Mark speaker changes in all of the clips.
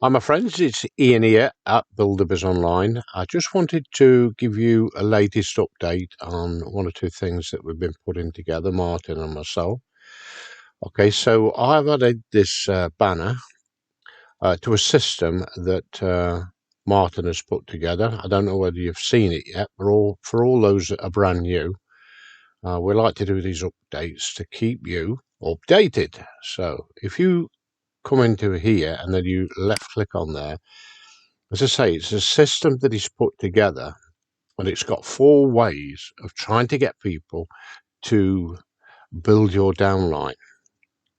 Speaker 1: Hi, my friends. It's Ian here at Buildabizonline. I just wanted to give you a latest update on one or two things that we've been putting together, Martin and myself. Okay, so I've added this banner to a system that Martin has put together. I don't know whether you've seen it yet, but for all those that are brand new, we like to do these updates to keep you updated. So if you come into here and then you left click on there, as I say, it's a system that is put together and it's got 4 ways of trying to get people to build your downline.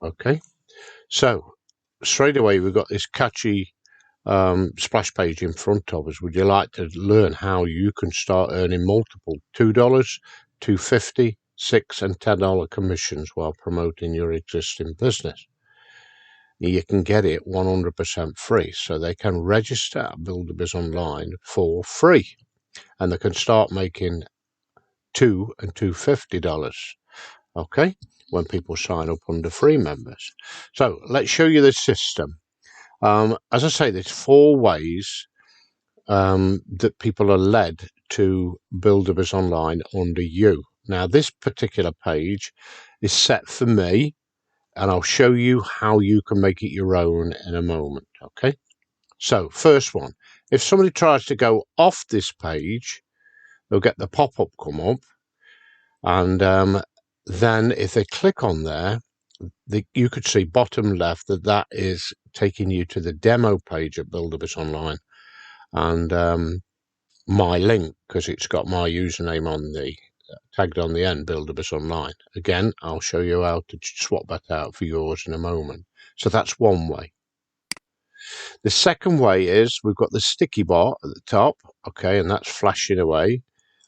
Speaker 1: Okay, so straight away we've got this catchy splash page in front of us. Would you like to learn how you can start earning multiple $2, $2.50, $6 and $10 commissions while promoting your existing business? You can get it 100% free, so they can register at Buildabizonline for free, and they can start making $2 and $2.50. Okay, when people sign up under free members. So let's show you the system. As I say, there's 4 ways that people are led to Buildabizonline under you. Now, this particular page is set for me, and I'll show you how you can make it your own in a moment. Okay, so first one, if somebody tries to go off this page, they'll get the pop-up come up, and then if they click on there, you could see bottom left that is taking you to the demo page at Buildabizonline, and my link, because it's got my username on the tagged on the end, Buildabizonline. Again, I'll show you how to swap that out for yours in a moment. So that's one way. The second way is we've got the sticky bar at the top, okay, and that's flashing away.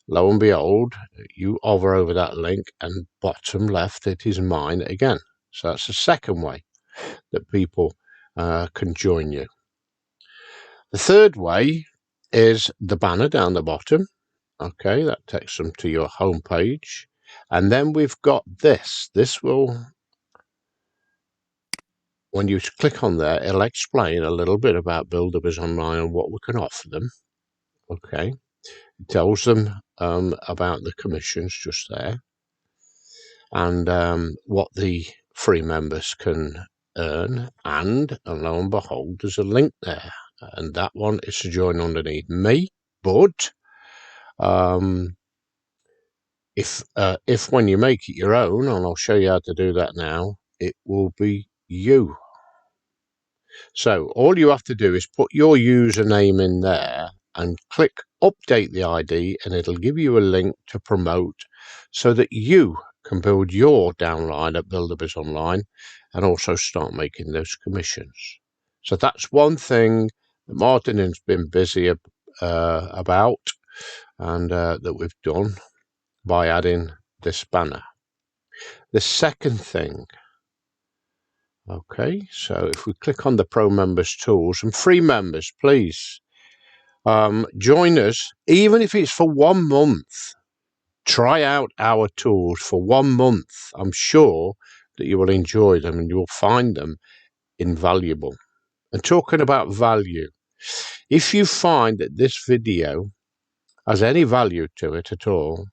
Speaker 1: Lo and behold, you hover over that link and bottom left, it is mine again. So that's the second way that people can join you. The third way is the banner down the bottom. Okay, that takes them to your home page. And then we've got this. This will, when you click on there, it'll explain a little bit about Buildabizonline and what we can offer them. Okay, it tells them about the commissions just there, and what the free members can earn. And lo and behold, there's a link there, and that one is to join underneath me. But if when you make it your own, and I'll show you how to do that now, it will be you. So all you have to do is put your username in there and click update the ID, and it'll give you a link to promote so that you can build your downline at Buildabizonline and also start making those commissions. So that's one thing that Martin has been busy about, and that we've done by adding this banner. The second thing, okay, so if we click on the Pro Members Tools, and free members, please join us, even if it's for 1 month. Try out our tools for 1 month. I'm sure that you will enjoy them and you'll find them invaluable. And talking about value, if you find that this video has any value to it at all,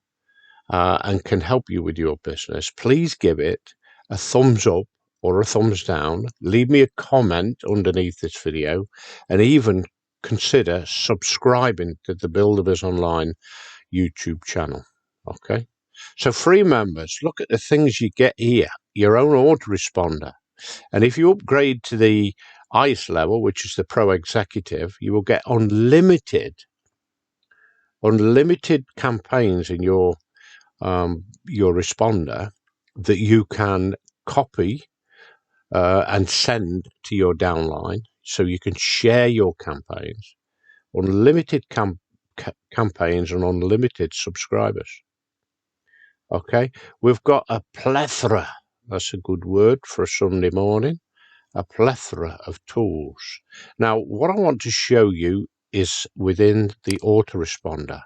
Speaker 1: and can help you with your business, please give it a thumbs up or a thumbs down. Leave me a comment underneath this video, and even consider subscribing to the Buildabizonline YouTube channel. Okay, so free members, look at the things you get here. Your own autoresponder, and if you upgrade to the highest level, which is the Pro Executive, you will get unlimited campaigns in your responder that you can copy and send to your downline, so you can share your campaigns, unlimited campaigns and unlimited subscribers. Okay, we've got a plethora, that's a good word for a Sunday morning, a plethora of tools. Now, what I want to show you is within the autoresponder.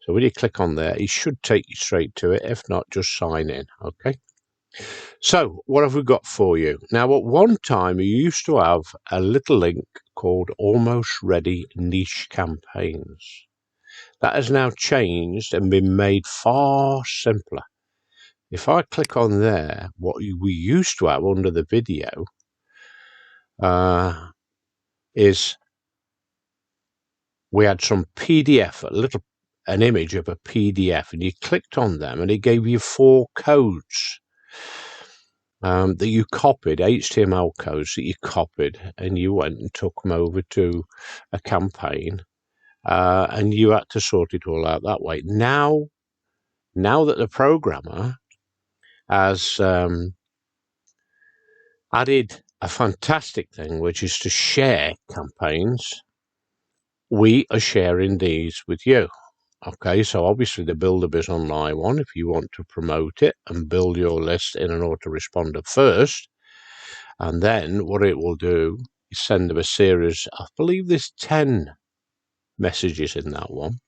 Speaker 1: So when you click on there, it should take you straight to it. If not, just sign in. Okay. So what have we got for you? Now, at one time, you used to have a little link called Almost Ready Niche Campaigns. That has now changed and been made far simpler. If I click on there, what we used to have under the video is we had some PDF, an image of a PDF, and you clicked on them and it gave you 4 codes that you copied, HTML codes that you copied, and you went and took them over to a campaign, and you had to sort it all out that way. Now that the programmer has added a fantastic thing, which is to share campaigns, we are sharing these with you. Okay, so obviously the Buildabizonline one, if you want to promote it and build your list in an autoresponder first, and then what it will do is send them a series, I believe there's 10 messages in that one.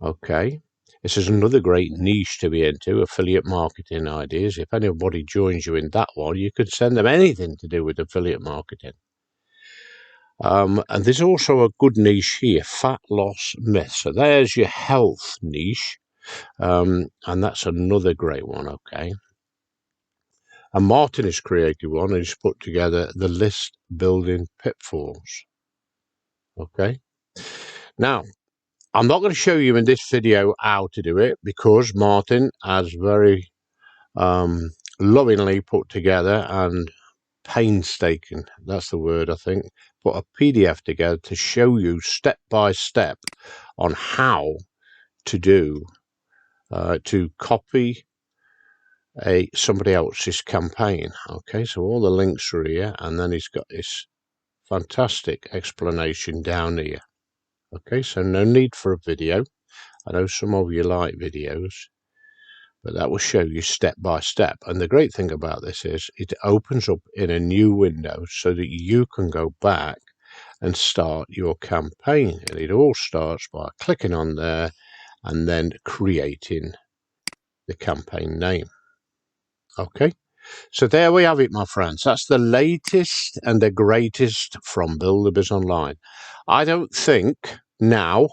Speaker 1: Okay, this is another great niche to be into, affiliate marketing ideas. If anybody joins you in that one, you could send them anything to do with affiliate marketing. And there's also a good niche here, fat loss myth. So there's your health niche. And that's another great one, okay? And Martin has created one and he's put together the list building pitfalls. Okay. Now, I'm not going to show you in this video how to do it because Martin has very lovingly put together and painstaking, that's the word, I think, put a PDF together to show you step by step on how to do to copy somebody else's campaign. Okay, so all the links are here, and then he's got this fantastic explanation down here. Okay, so no need for a video. I know some of you like videos, but that will show you step by step. And the great thing about this is it opens up in a new window so that you can go back and start your campaign. And it all starts by clicking on there and then creating the campaign name. Okay, so there we have it, my friends. That's the latest and the greatest from Buildabizonline. I don't think now,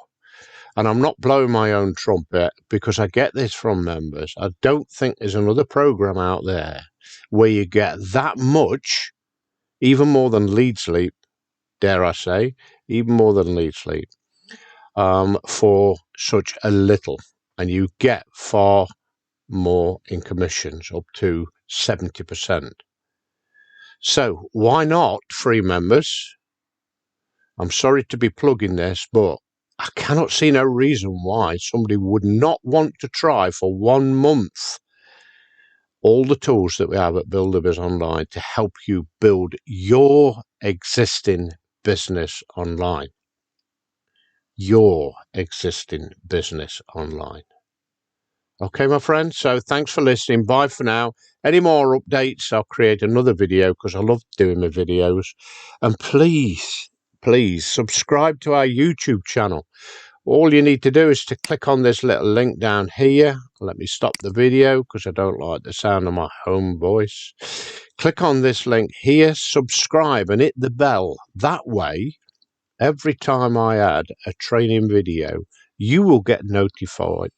Speaker 1: and I'm not blowing my own trumpet because I get this from members, I don't think there's another program out there where you get that much, even more than Lead Sleep, dare I say, even more than Lead Sleep, for such a little. And you get far more in commissions, up to 70%. So why not, free members? I'm sorry to be plugging this, but I cannot see no reason why somebody would not want to try for 1 month all the tools that we have at Buildabizonline to help you build your existing business online. Your existing business online. Okay, my friends, so thanks for listening. Bye for now. Any more updates, I'll create another video because I love doing my videos. And please subscribe to our YouTube channel. All you need to do is to click on this little link down here. Let me stop the video because I don't like the sound of my home voice. Click on this link here, subscribe and hit the bell. That way, every time I add a training video, you will get notified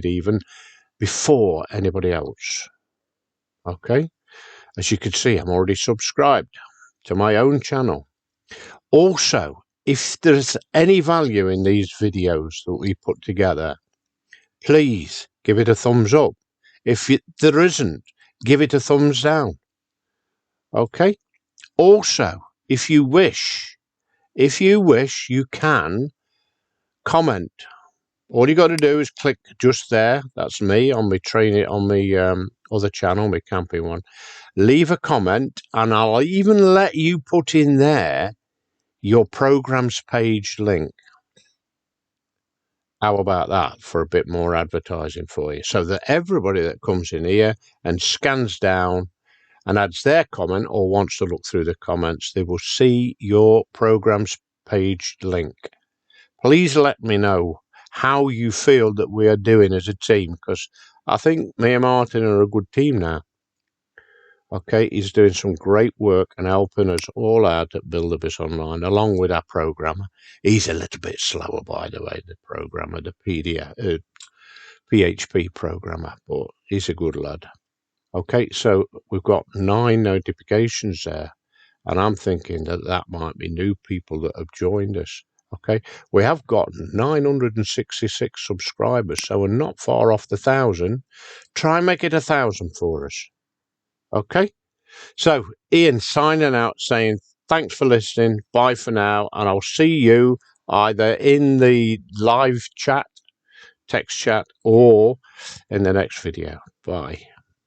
Speaker 1: even before anybody else. Okay, as you can see, I'm already subscribed to my own channel. Also, if there's any value in these videos that we put together, please give it a thumbs up. If there isn't, give it a thumbs down. Okay, also, if you wish, you can comment. All you got to do is click just there. That's me on my training, on my other channel, my camping one. Leave a comment, and I'll even let you put in there your programs page link. How about that for a bit more advertising for you? So that everybody that comes in here and scans down and adds their comment or wants to look through the comments, they will see your programs page link. Please let me know how you feel that we are doing as a team, because I think me and Martin are a good team now. Okay, he's doing some great work and helping us all out at Buildabizonline, along with our programmer. He's a little bit slower, by the way, the programmer, the PHP programmer, but he's a good lad. Okay, so we've got 9 notifications there, and I'm thinking that that might be new people that have joined us. Okay, we have got 966 subscribers, so we're not far off the 1,000. Try and make it 1,000 for us. Okay, so Ian signing out saying thanks for listening, bye for now, and I'll see you either in the live chat, text chat, or in the next video. Bye.